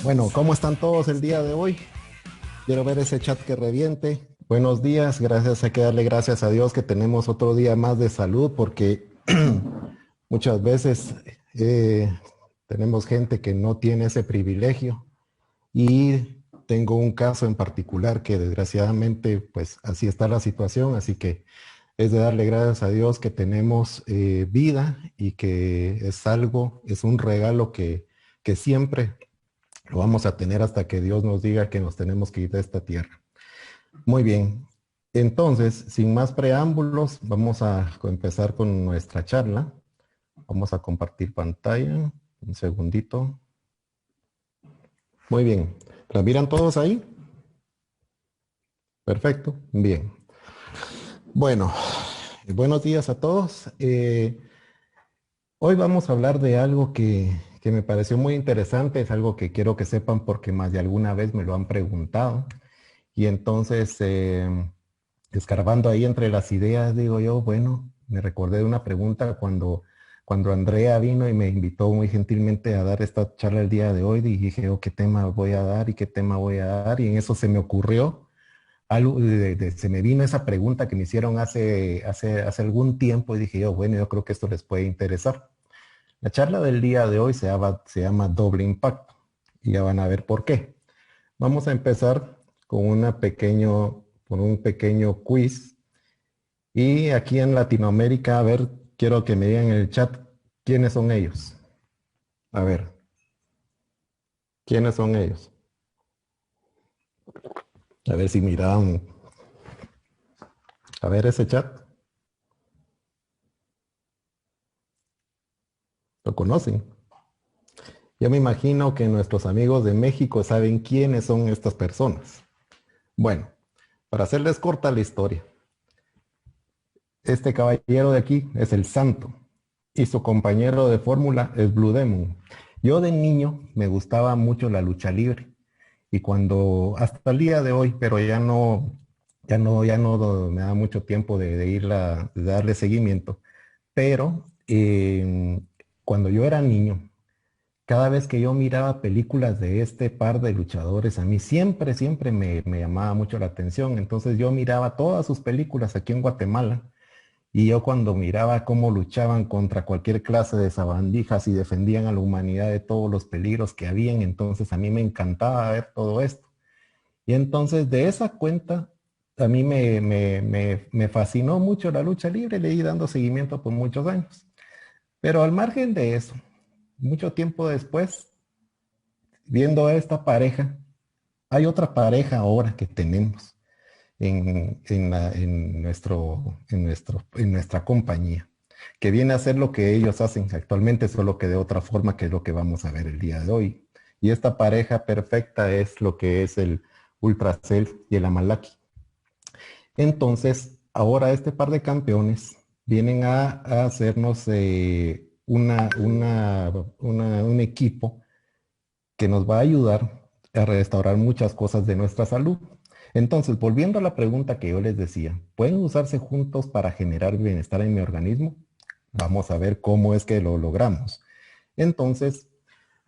Bueno, ¿cómo están todos el día de hoy? Quiero ver ese chat que reviente. Buenos días, gracias, hay que darle gracias a Dios que tenemos otro día más de salud porque muchas veces eh, tenemos gente que no tiene ese privilegio y tengo un caso en particular que desgraciadamente pues así está la situación, así que es de darle gracias a Dios que tenemos vida y que es algo, es un regalo que siempre lo vamos a tener hasta que Dios nos diga que nos tenemos que ir de esta tierra. Muy bien. Entonces, sin más preámbulos, vamos a empezar con nuestra charla. Vamos a compartir pantalla. Un segundito. Muy bien. ¿La miran todos ahí? Perfecto. Bien. Bueno, buenos días a todos. Hoy vamos a hablar de algo que me pareció muy interesante. Es algo que quiero que sepan porque más de alguna vez me lo han preguntado. Y entonces, escarbando ahí entre las ideas, digo yo, bueno, me recordé de una pregunta cuando Andrea vino y me invitó muy gentilmente a dar esta charla el día de hoy. Y dije, oh, ¿qué tema voy a dar y qué tema voy a dar? Y en eso se me ocurrió algo, se me vino esa pregunta que me hicieron hace algún tiempo y dije yo, bueno, yo creo que esto les puede interesar. La charla del día de hoy se llama Doble Impacto y ya van a ver por qué. Vamos a empezar con un pequeño quiz. Y aquí en Latinoamérica, a ver, quiero que me digan en el chat quiénes son ellos. A ver, ¿quiénes son ellos? A ver si miraban. A ver ese chat. ¿Lo conocen? Yo me imagino que nuestros amigos de México saben quiénes son estas personas. Bueno, para hacerles corta la historia, este caballero de aquí es el Santo y su compañero de fórmula es Blue Demon. Yo de niño me gustaba mucho la lucha libre y hasta el día de hoy, pero ya no me da mucho tiempo de darle seguimiento, pero cuando yo era niño, cada vez que yo miraba películas de este par de luchadores, a mí siempre me llamaba mucho la atención. Entonces yo miraba todas sus películas aquí en Guatemala y yo cuando miraba cómo luchaban contra cualquier clase de sabandijas y defendían a la humanidad de todos los peligros que habían, entonces a mí me encantaba ver todo esto. Y entonces de esa cuenta, a mí me fascinó mucho la lucha libre, le di dando seguimiento por muchos años. Pero al margen de eso, mucho tiempo después, viendo a esta pareja, hay otra pareja ahora que tenemos en nuestra compañía, que viene a hacer lo que ellos hacen actualmente, solo que de otra forma, que es lo que vamos a ver el día de hoy. Y esta pareja perfecta es lo que es el Ultracell y el Amalaki. Entonces, ahora este par de campeones vienen a hacernos un equipo que nos va a ayudar a restaurar muchas cosas de nuestra salud. Entonces, volviendo a la pregunta que yo les decía, ¿pueden usarse juntos para generar bienestar en mi organismo? Vamos a ver cómo es que lo logramos. Entonces,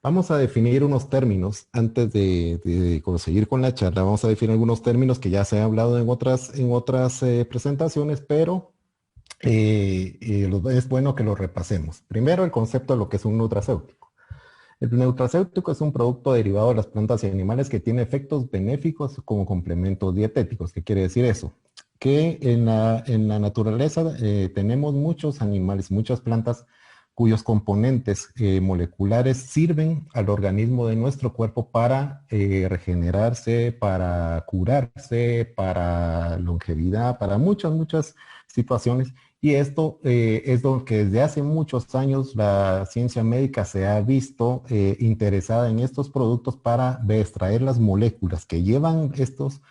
vamos a definir unos términos antes de seguir con la charla. Vamos a definir algunos términos que ya se han hablado en otras presentaciones, pero es bueno que los repasemos. Primero, el concepto de lo que es un nutracéutico. El nutracéutico es un producto derivado de las plantas y animales que tiene efectos benéficos como complementos dietéticos. ¿Qué quiere decir eso? Que en la naturaleza tenemos muchos animales, muchas plantas cuyos componentes moleculares sirven al organismo de nuestro cuerpo para regenerarse, para curarse, para longevidad, para muchas situaciones. Y esto es lo que desde hace muchos años la ciencia médica se ha visto interesada en estos productos para extraer las moléculas que llevan estos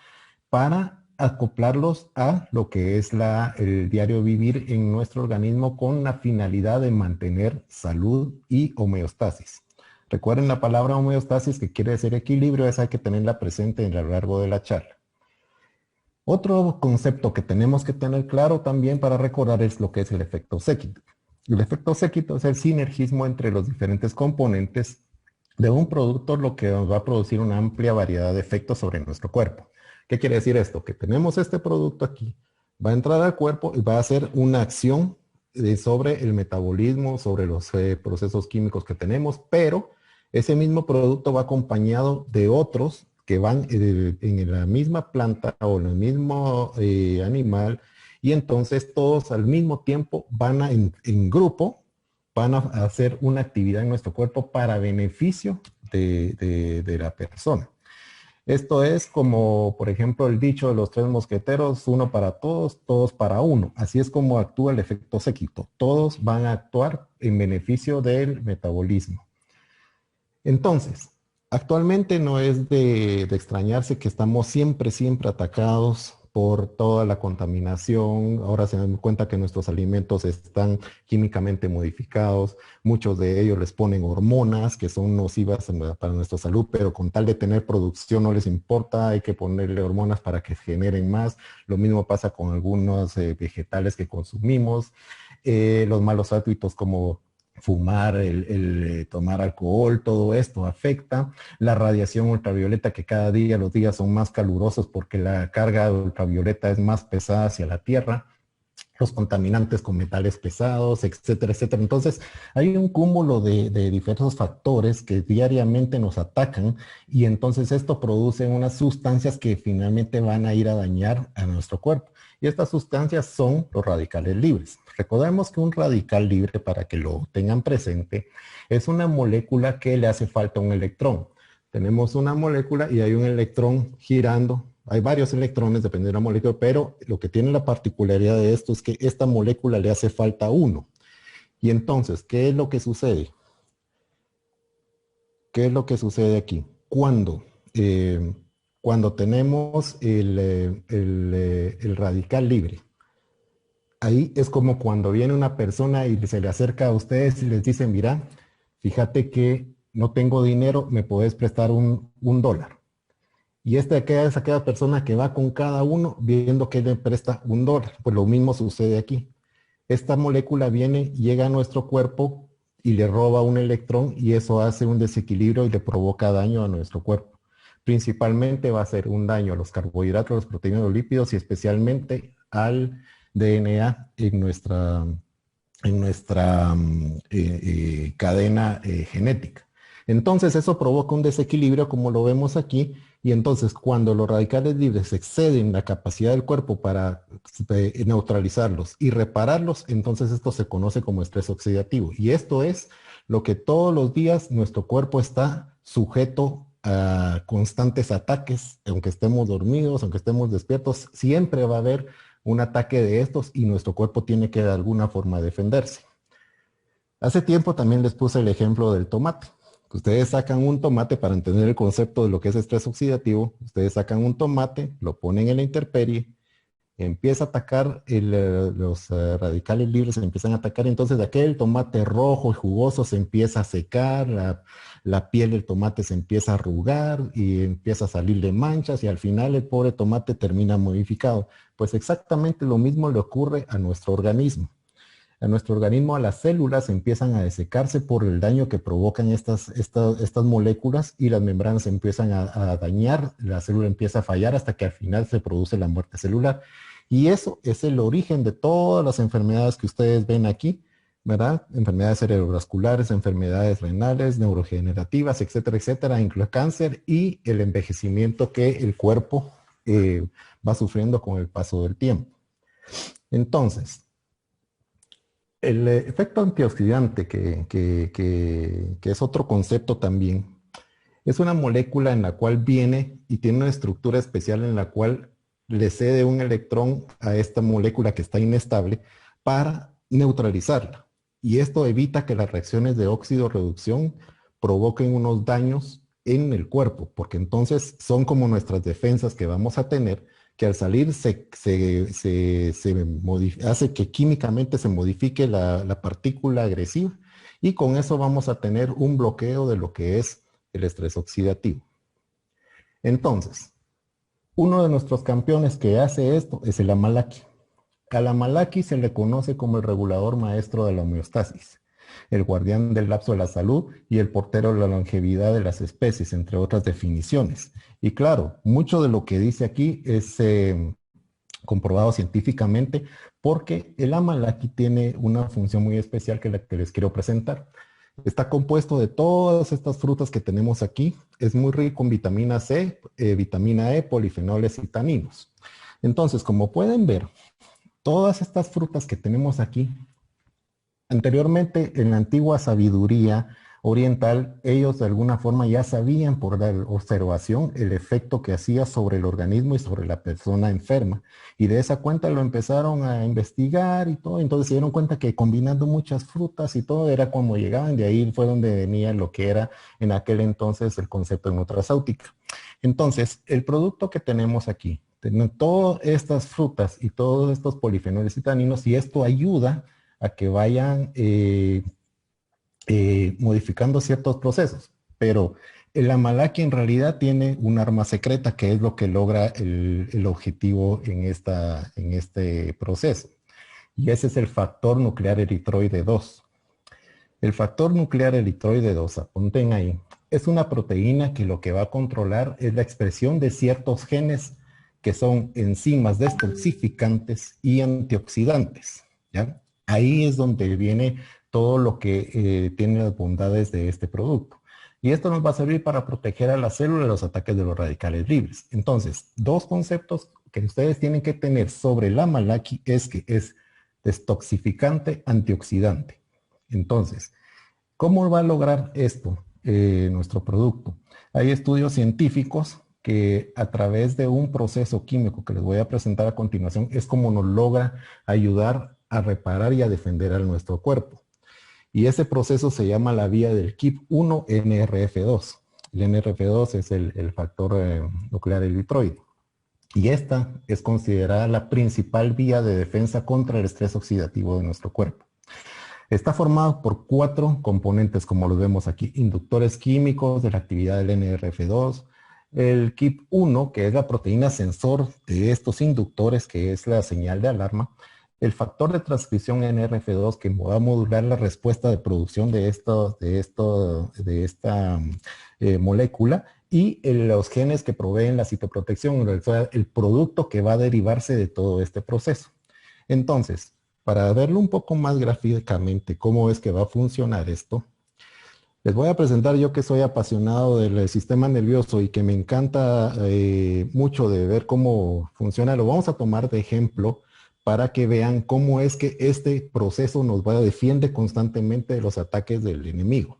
para acoplarlos a lo que es el diario vivir en nuestro organismo con la finalidad de mantener salud y homeostasis. Recuerden la palabra homeostasis, que quiere decir equilibrio, esa hay que tenerla presente a lo largo de la charla. Otro concepto que tenemos que tener claro también para recordar es lo que es el efecto séquito. El efecto séquito es el sinergismo entre los diferentes componentes de un producto, lo que nos va a producir una amplia variedad de efectos sobre nuestro cuerpo. ¿Qué quiere decir esto? Que tenemos este producto aquí, va a entrar al cuerpo y va a hacer una acción sobre el metabolismo, sobre los procesos químicos que tenemos, pero ese mismo producto va acompañado de otros que van en la misma planta o en el mismo animal, y entonces todos al mismo tiempo van a, en grupo, van a hacer una actividad en nuestro cuerpo para beneficio de la persona. Esto es como, por ejemplo, el dicho de los tres mosqueteros, uno para todos, todos para uno. Así es como actúa el efecto séquito. Todos van a actuar en beneficio del metabolismo. Entonces, actualmente no es de extrañarse que estamos siempre atacados por toda la contaminación. Ahora se dan cuenta que nuestros alimentos están químicamente modificados. Muchos de ellos les ponen hormonas que son nocivas para nuestra salud, pero con tal de tener producción no les importa. Hay que ponerle hormonas para que generen más. Lo mismo pasa con algunos vegetales que consumimos. Los malos hábitos como fumar, tomar alcohol, todo esto afecta. La radiación ultravioleta, que cada día los días son más calurosos porque la carga ultravioleta es más pesada hacia la Tierra, los contaminantes con metales pesados, etcétera, etcétera. Entonces, hay un cúmulo de diversos factores que diariamente nos atacan, y entonces esto produce unas sustancias que finalmente van a ir a dañar a nuestro cuerpo. Y estas sustancias son los radicales libres. Recordemos que un radical libre, para que lo tengan presente, es una molécula que le hace falta un electrón. Tenemos una molécula y hay un electrón girando. Hay varios electrones, depende de la molécula, pero lo que tiene la particularidad de esto es que esta molécula le hace falta uno. Y entonces, ¿qué es lo que sucede? ¿Qué es lo que sucede aquí? Cuando tenemos el radical libre, ahí es como cuando viene una persona y se le acerca a ustedes y les dice, mira, fíjate que no tengo dinero, ¿me puedes prestar un dólar? Y es aquella persona que va con cada uno viendo que le presta un dólar. Pues lo mismo sucede aquí. Esta molécula viene, llega a nuestro cuerpo y le roba un electrón, y eso hace un desequilibrio y le provoca daño a nuestro cuerpo. Principalmente va a ser un daño a los carbohidratos, los proteínas, los lípidos y especialmente al DNA en nuestra cadena genética. Entonces eso provoca un desequilibrio como lo vemos aquí, y entonces cuando los radicales libres exceden la capacidad del cuerpo para neutralizarlos y repararlos, entonces esto se conoce como estrés oxidativo. Y esto es lo que todos los días nuestro cuerpo está sujeto a constantes ataques, aunque estemos dormidos, aunque estemos despiertos, siempre va a haber un ataque de estos y nuestro cuerpo tiene que de alguna forma defenderse. Hace tiempo también les puse el ejemplo del tomate. Ustedes sacan un tomate, para entender el concepto de lo que es estrés oxidativo, ustedes sacan un tomate, lo ponen en la intemperie, empieza a atacar los radicales libres, se empiezan a atacar, entonces aquel tomate rojo y jugoso se empieza a secar, la piel del tomate se empieza a arrugar y empieza a salir de manchas, y al final el pobre tomate termina modificado. Pues exactamente lo mismo le ocurre a nuestro organismo. A nuestro organismo, a las células empiezan a desecarse por el daño que provocan estas moléculas, y las membranas empiezan a dañar, la célula empieza a fallar hasta que al final se produce la muerte celular. Y eso es el origen de todas las enfermedades que ustedes ven aquí, ¿verdad? Enfermedades cerebrovasculares, enfermedades renales, neurodegenerativas, etcétera, etcétera, incluye cáncer y el envejecimiento que el cuerpo va sufriendo con el paso del tiempo. Entonces, el efecto antioxidante, que es otro concepto también, es una molécula en la cual viene y tiene una estructura especial en la cual le cede un electrón a esta molécula que está inestable para neutralizarla. Y esto evita que las reacciones de óxido-reducción provoquen unos daños en el cuerpo, porque entonces son como nuestras defensas que vamos a tener, que al salir hace que químicamente se modifique la partícula agresiva, y con eso vamos a tener un bloqueo de lo que es el estrés oxidativo. Entonces, uno de nuestros campeones que hace esto es el amalaki. Al amalaki se le conoce como el regulador maestro de la homeostasis. el guardián del lapso de la salud y el portero de la longevidad de las especies, entre otras definiciones. Y claro, mucho de lo que dice aquí es comprobado científicamente porque el amalaki tiene una función muy especial que la que les quiero presentar. Está compuesto de todas estas frutas que tenemos aquí. Es muy rico en vitamina C, vitamina E, polifenoles y taninos. Entonces, como pueden ver, todas estas frutas que tenemos aquí, anteriormente en la antigua sabiduría oriental, ellos de alguna forma ya sabían por la observación el efecto que hacía sobre el organismo y sobre la persona enferma. Y de esa cuenta lo empezaron a investigar y todo. Entonces se dieron cuenta que combinando muchas frutas y todo era como llegaban. De ahí fue donde venía lo que era en aquel entonces el concepto de nutracéutica. Entonces, el producto que tenemos aquí, tienen todas estas frutas y todos estos polifenoles y taninos, y esto ayuda a que vayan modificando ciertos procesos. Pero el amalaki en realidad tiene un arma secreta que es lo que logra el objetivo en este proceso. Y ese es el factor nuclear eritroide 2. El factor nuclear eritroide 2, apunten ahí, es una proteína que lo que va a controlar es la expresión de ciertos genes que son enzimas detoxificantes y antioxidantes, ¿ya? Ahí es donde viene todo lo que tiene las bondades de este producto. Y esto nos va a servir para proteger a la célula de los ataques de los radicales libres. Entonces, dos conceptos que ustedes tienen que tener sobre el amalaki es que es detoxificante, antioxidante. Entonces, ¿cómo va a lograr esto nuestro producto? Hay estudios científicos que a través de un proceso químico que les voy a presentar a continuación es como nos logra ayudar a reparar y a defender a nuestro cuerpo. Y ese proceso se llama la vía del KIP1-NRF2. El NRF2 es el factor nuclear eritroide. Y esta es considerada la principal vía de defensa contra el estrés oxidativo de nuestro cuerpo. Está formado por 4 componentes, como los vemos aquí, inductores químicos de la actividad del NRF2, el KIP1, que es la proteína sensor de estos inductores, que es la señal de alarma, el factor de transcripción NRF2, que va a modular la respuesta de producción de esta molécula, y los genes que proveen la citoprotección, el producto que va a derivarse de todo este proceso. Entonces, para verlo un poco más gráficamente cómo es que va a funcionar esto, les voy a presentar, yo que soy apasionado del sistema nervioso y que me encanta mucho de ver cómo funciona, lo vamos a tomar de ejemplo para que vean cómo es que este proceso defiende constantemente de los ataques del enemigo.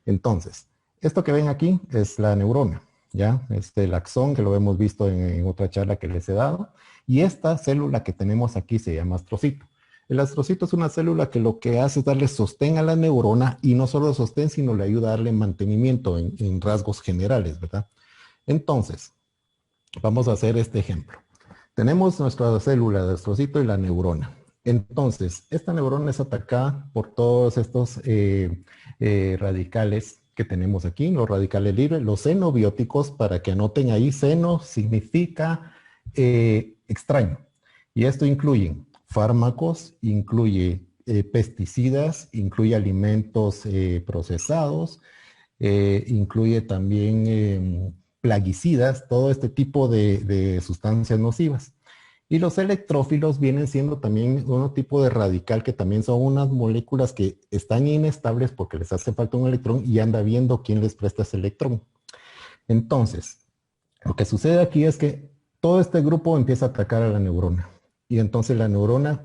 Entonces, esto que ven aquí es la neurona, ¿ya? El axón, que lo hemos visto en otra charla que les he dado, y esta célula que tenemos aquí se llama astrocito. El astrocito es una célula que lo que hace es darle sostén a la neurona, y no solo sostén, sino le ayuda a darle mantenimiento en rasgos generales, ¿verdad? Entonces, vamos a hacer este ejemplo. Tenemos nuestra célula de astrocito y la neurona. Entonces, esta neurona es atacada por todos estos radicales que tenemos aquí, los radicales libres, los xenobióticos, para que anoten ahí, xeno significa extraño. Y esto incluye fármacos, incluye pesticidas, incluye alimentos procesados, incluye también plaguicidas, todo este tipo de sustancias nocivas. Y los electrófilos vienen siendo también un tipo de radical que también son unas moléculas que están inestables porque les hace falta un electrón y anda viendo quién les presta ese electrón. Entonces, lo que sucede aquí es que todo este grupo empieza a atacar a la neurona. Y entonces la neurona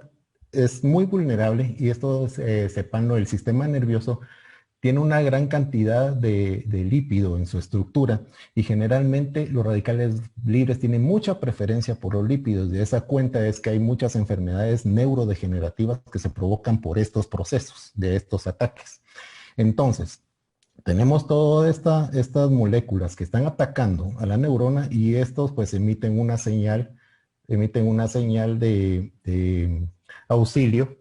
es muy vulnerable, y esto, sepanlo, el sistema nervioso tiene una gran cantidad de lípido en su estructura, y generalmente los radicales libres tienen mucha preferencia por los lípidos. De esa cuenta es que hay muchas enfermedades neurodegenerativas que se provocan por estos procesos, de estos ataques. Entonces, tenemos todas estas moléculas que están atacando a la neurona, y estos pues emiten una señal de auxilio,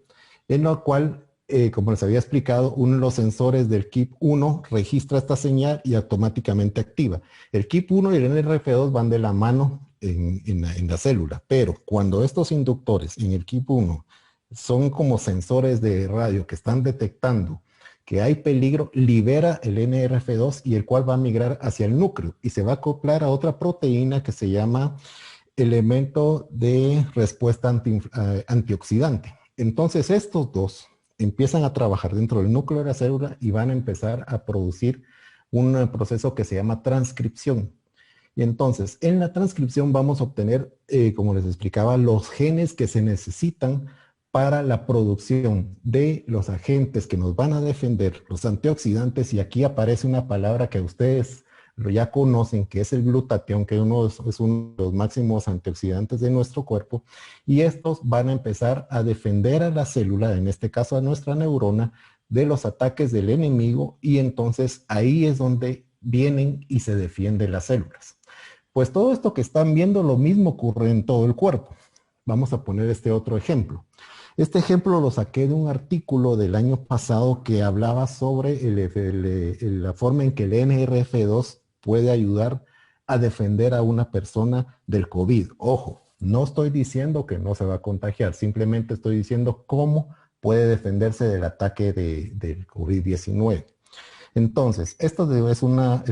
en lo cual, como les había explicado, uno de los sensores del KIP1 registra esta señal y automáticamente activa. El KIP1 y el NRF2 van de la mano en la célula, pero cuando estos inductores en el KIP1 son como sensores de radio que están detectando que hay peligro, libera el NRF2 y el cual va a migrar hacia el núcleo y se va a acoplar a otra proteína que se llama elemento de respuesta antioxidante. Entonces estos dos empiezan a trabajar dentro del núcleo de la célula y van a empezar a producir un proceso que se llama transcripción. Y entonces, en la transcripción vamos a obtener, como les explicaba, los genes que se necesitan para la producción de los agentes que nos van a defender, los antioxidantes, y aquí aparece una palabra que ustedes ya conocen, que es el glutatión, que es uno de los máximos antioxidantes de nuestro cuerpo, y estos van a empezar a defender a la célula, en este caso a nuestra neurona, de los ataques del enemigo, y entonces ahí es donde vienen y se defienden las células. Pues todo esto que están viendo, lo mismo ocurre en todo el cuerpo. Vamos a poner este otro ejemplo. Este ejemplo lo saqué de un artículo del año pasado que hablaba sobre la forma en que el NRF2 puede ayudar a defender a una persona del COVID. Ojo, no estoy diciendo que no se va a contagiar, simplemente estoy diciendo cómo puede defenderse del ataque del COVID-19. Entonces, esto es una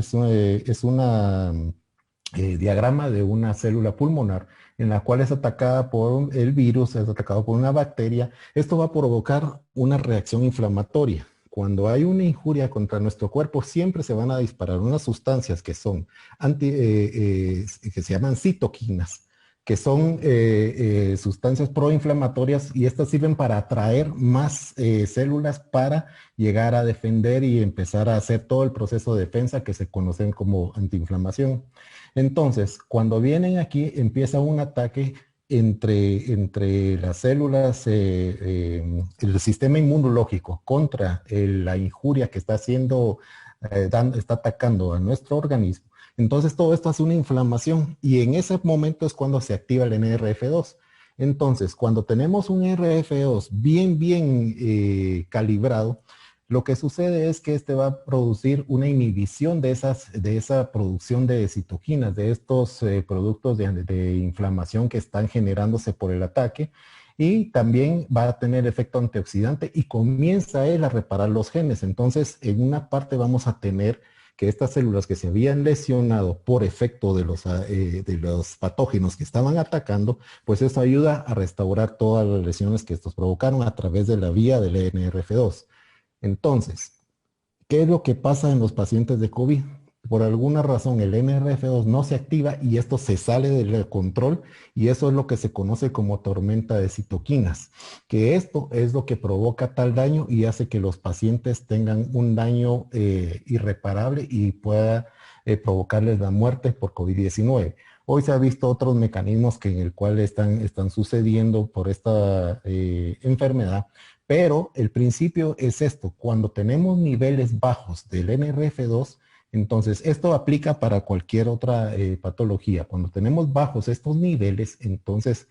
diagrama de una célula pulmonar en la cual es atacada por el virus, es atacado por una bacteria. Esto va a provocar una reacción inflamatoria. Cuando hay una injuria contra nuestro cuerpo, siempre se van a disparar unas sustancias que son que se llaman citoquinas, que son sustancias proinflamatorias, y estas sirven para atraer más células para llegar a defender y empezar a hacer todo el proceso de defensa que se conocen como antiinflamación. Entonces, cuando vienen aquí, empieza un ataque entre las células, el sistema inmunológico contra la injuria que está está atacando a nuestro organismo. Entonces todo esto hace una inflamación y en ese momento es cuando se activa el NRF2. Entonces, cuando tenemos un NRF2 bien calibrado, lo que sucede es que este va a producir una inhibición de esa producción de citoquinas, de estos productos de inflamación que están generándose por el ataque, y también va a tener efecto antioxidante y comienza él a reparar los genes. Entonces, en una parte vamos a tener que estas células que se habían lesionado por efecto de los patógenos que estaban atacando, pues eso ayuda a restaurar todas las lesiones que estos provocaron a través de la vía del NRF2. Entonces, ¿qué es lo que pasa en los pacientes de COVID? Por alguna razón el NRF2 no se activa y esto se sale del control, y eso es lo que se conoce como tormenta de citoquinas, que esto es lo que provoca tal daño y hace que los pacientes tengan un daño irreparable y pueda provocarles la muerte por COVID-19. Hoy se ha visto otros mecanismos en el cual están sucediendo por esta enfermedad, pero el principio es esto: cuando tenemos niveles bajos del NRF2, entonces esto aplica para cualquier otra patología. Cuando tenemos bajos estos niveles, entonces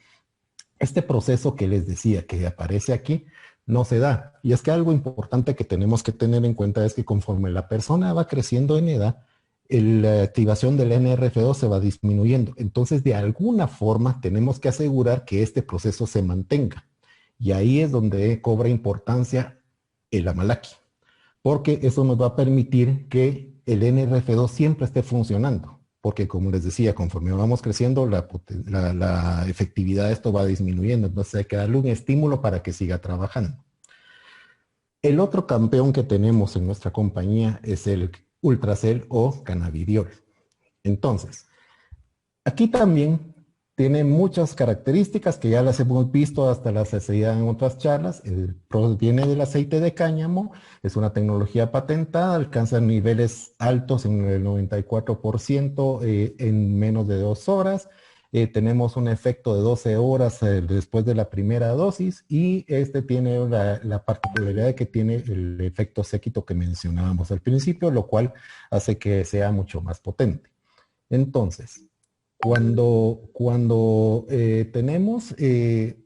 este proceso que les decía que aparece aquí no se da. Y es que algo importante que tenemos que tener en cuenta es que conforme la persona va creciendo en edad, la activación del NRF2 se va disminuyendo. Entonces, de alguna forma, tenemos que asegurar que este proceso se mantenga. Y ahí es donde cobra importancia el Amalaki, porque eso nos va a permitir que el NRF2 siempre esté funcionando. Porque, como les decía, conforme vamos creciendo, la efectividad de esto va disminuyendo. Entonces hay que darle un estímulo para que siga trabajando. El otro campeón que tenemos en nuestra compañía es el Ultracel o cannabidiol. Entonces, aquí también tiene muchas características que ya las hemos visto hasta la saciedad en otras charlas. Proviene del aceite de cáñamo, es una tecnología patentada, alcanza niveles altos en el 94% en menos de 2 horas. Tenemos un efecto de 12 horas después de la primera dosis, y este tiene la particularidad de que tiene el efecto séquito que mencionábamos al principio, lo cual hace que sea mucho más potente. Entonces, cuando tenemos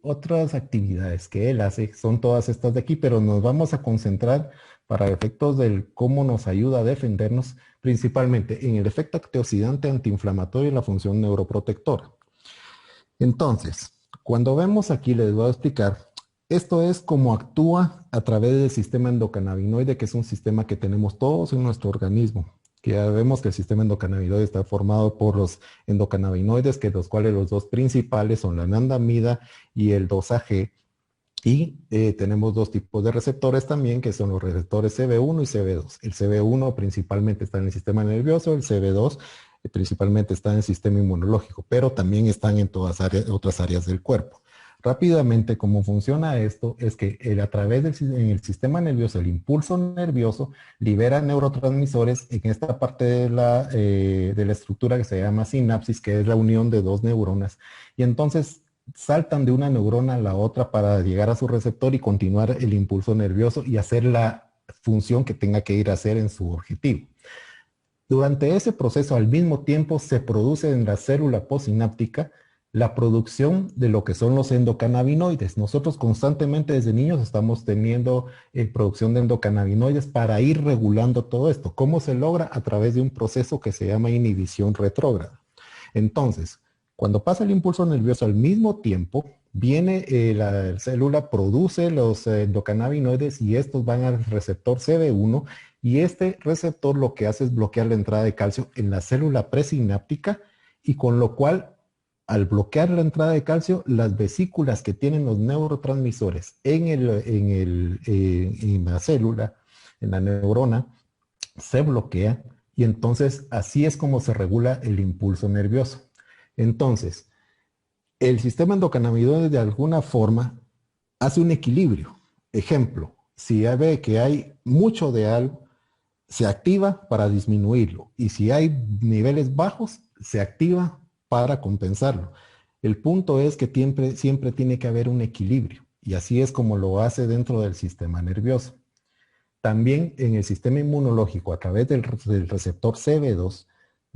otras actividades que él hace, son todas estas de aquí, pero nos vamos a concentrar para efectos del cómo nos ayuda a defendernos, principalmente en el efecto antioxidante, antiinflamatorio y la función neuroprotectora. Entonces, cuando vemos aquí, les voy a explicar Esto es como actúa a través del sistema endocannabinoide, que es un sistema que tenemos todos en nuestro organismo. Que ya vemos que el sistema endocannabinoide está formado por los endocannabinoides, que los cuales los dos principales son la anandamida y el 2-AG. Y tenemos dos tipos de receptores también, que son los receptores CB1 y CB2. El CB1 principalmente está en el sistema nervioso, el CB2 principalmente está en el sistema inmunológico, pero también están en todas otras áreas del cuerpo. Rápidamente, cómo funciona esto es que a través en el sistema nervioso, el impulso nervioso libera neurotransmisores en esta parte de la estructura que se llama sinapsis, que es la unión de dos neuronas. Y entonces saltan de una neurona a la otra para llegar a su receptor y continuar el impulso nervioso y hacer la función que tenga que ir a hacer en su objetivo. Durante ese proceso, al mismo tiempo, se produce en la célula postsináptica la producción de lo que son los endocannabinoides. Nosotros constantemente desde niños estamos teniendo producción de endocannabinoides para ir regulando todo esto. ¿Cómo se logra? A través de un proceso que se llama inhibición retrógrada. Entonces, cuando pasa el impulso nervioso al mismo tiempo, viene la célula, produce los endocannabinoides y estos van al receptor CB1 y este receptor lo que hace es bloquear la entrada de calcio en la célula presisináptica y con lo cual al bloquear la entrada de calcio, las vesículas que tienen los neurotransmisores en la célula, en la neurona, se bloquea y entonces así es como se regula el impulso nervioso. Entonces, el sistema endocannabinoide de alguna forma hace un equilibrio. Ejemplo, si ya ve que hay mucho de algo, se activa para disminuirlo. Y si hay niveles bajos, se activa para compensarlo. El punto es que siempre tiene que haber un equilibrio. Y así es como lo hace dentro del sistema nervioso. También en el sistema inmunológico, a través del receptor CB2,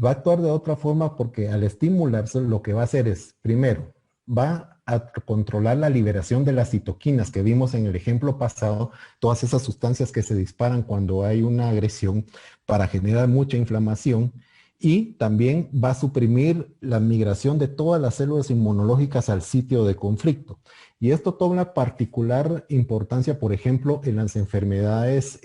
va a actuar de otra forma porque al estimularse lo que va a hacer es, primero, va a controlar la liberación de las citoquinas que vimos en el ejemplo pasado, todas esas sustancias que se disparan cuando hay una agresión para generar mucha inflamación y también va a suprimir la migración de todas las células inmunológicas al sitio de conflicto. Y esto toma particular importancia, por ejemplo, en las enfermedades,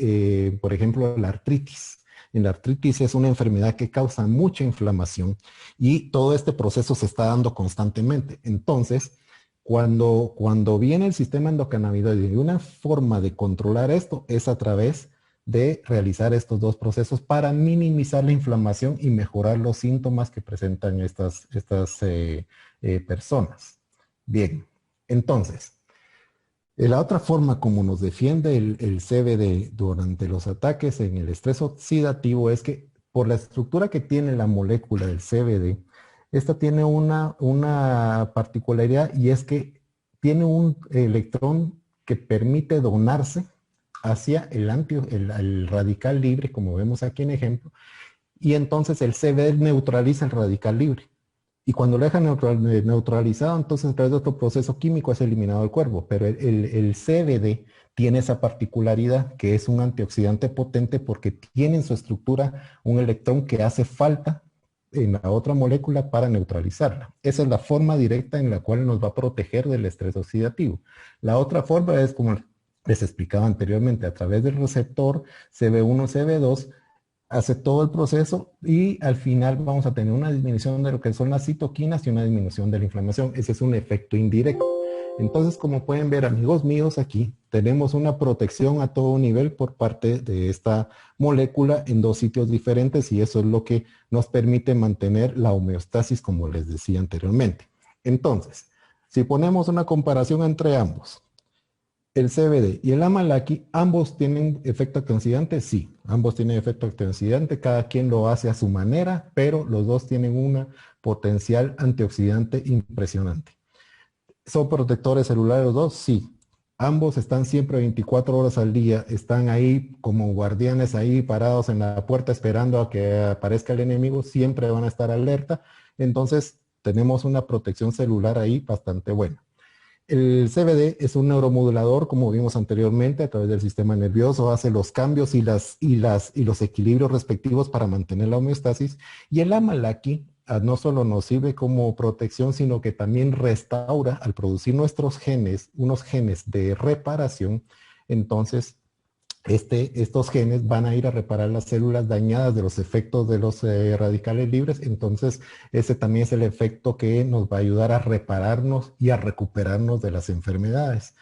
por ejemplo, la artritis. En la artritis es una enfermedad que causa mucha inflamación y todo este proceso se está dando constantemente. Entonces, cuando viene el sistema endocannabinoide y una forma de controlar esto es a través de realizar estos dos procesos para minimizar la inflamación y mejorar los síntomas que presentan estas personas. Bien, entonces, la otra forma como nos defiende el CBD durante los ataques en el estrés oxidativo es que por la estructura que tiene la molécula del CBD, esta tiene una particularidad y es que tiene un electrón que permite donarse hacia el radical libre, como vemos aquí en ejemplo, y entonces el CBD neutraliza el radical libre. Y cuando lo deja neutralizado, entonces a través de otro proceso químico es eliminado del cuerpo. Pero el CBD tiene esa particularidad que es un antioxidante potente porque tiene en su estructura un electrón que hace falta en la otra molécula para neutralizarla. Esa es la forma directa en la cual nos va a proteger del estrés oxidativo. La otra forma es, como les explicaba anteriormente, a través del receptor CB1, CB2, hace todo el proceso y al final vamos a tener una disminución de lo que son las citoquinas y una disminución de la inflamación. Ese es un efecto indirecto. Entonces, como pueden ver, amigos míos, aquí tenemos una protección a todo nivel por parte de esta molécula en dos sitios diferentes y eso es lo que nos permite mantener la homeostasis, como les decía anteriormente. Entonces, si ponemos una comparación entre ambos, el CBD y el amalaki, ¿ambos tienen efecto antioxidante? Sí, ambos tienen efecto antioxidante, cada quien lo hace a su manera, pero los dos tienen un potencial antioxidante impresionante. ¿Son protectores celulares los dos? Sí. Ambos están siempre 24 horas al día, están ahí como guardianes ahí parados en la puerta esperando a que aparezca el enemigo, siempre van a estar alerta, entonces tenemos una protección celular ahí bastante buena. El CBD es un neuromodulador, como vimos anteriormente, a través del sistema nervioso, hace los cambios y los equilibrios respectivos para mantener la homeostasis. Y el amalaki no solo nos sirve como protección, sino que también restaura al producir nuestros genes, unos genes de reparación. Entonces, estos genes van a ir a reparar las células dañadas de los efectos de los radicales libres. Entonces, ese también es el efecto que nos va a ayudar a repararnos y a recuperarnos de las enfermedades.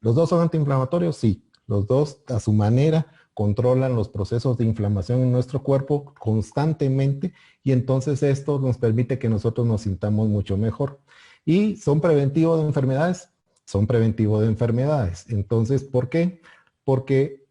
¿Los dos son antiinflamatorios? Sí. Los dos, a su manera, controlan los procesos de inflamación en nuestro cuerpo constantemente y entonces esto nos permite que nosotros nos sintamos mucho mejor. ¿Y son preventivos de enfermedades? Son preventivos de enfermedades. Entonces, ¿por qué? Porque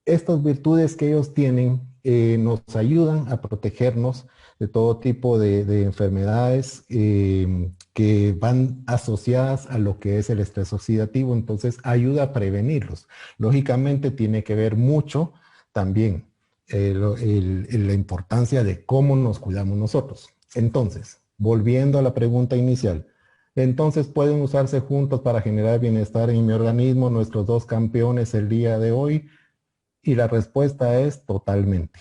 estas virtudes que ellos tienen nos ayudan a protegernos de todo tipo de enfermedades que van asociadas a lo que es el estrés oxidativo, entonces ayuda a prevenirlos. Lógicamente tiene que ver mucho también la importancia de cómo nos cuidamos nosotros. Entonces, volviendo a la pregunta inicial, entonces pueden usarse juntos para generar bienestar en mi organismo, nuestros dos campeones el día de hoy, y la respuesta es totalmente.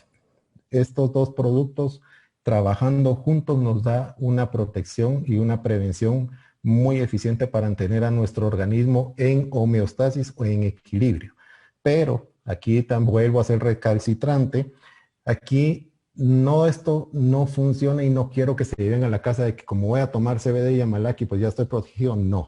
Estos dos productos trabajando juntos nos da una protección y una prevención muy eficiente para mantener a nuestro organismo en homeostasis o en equilibrio. Pero aquí también vuelvo a ser recalcitrante. Aquí no, esto no funciona y no quiero que se lleven a la casa de que como voy a tomar CBD y Amalaki, pues ya estoy protegido. No.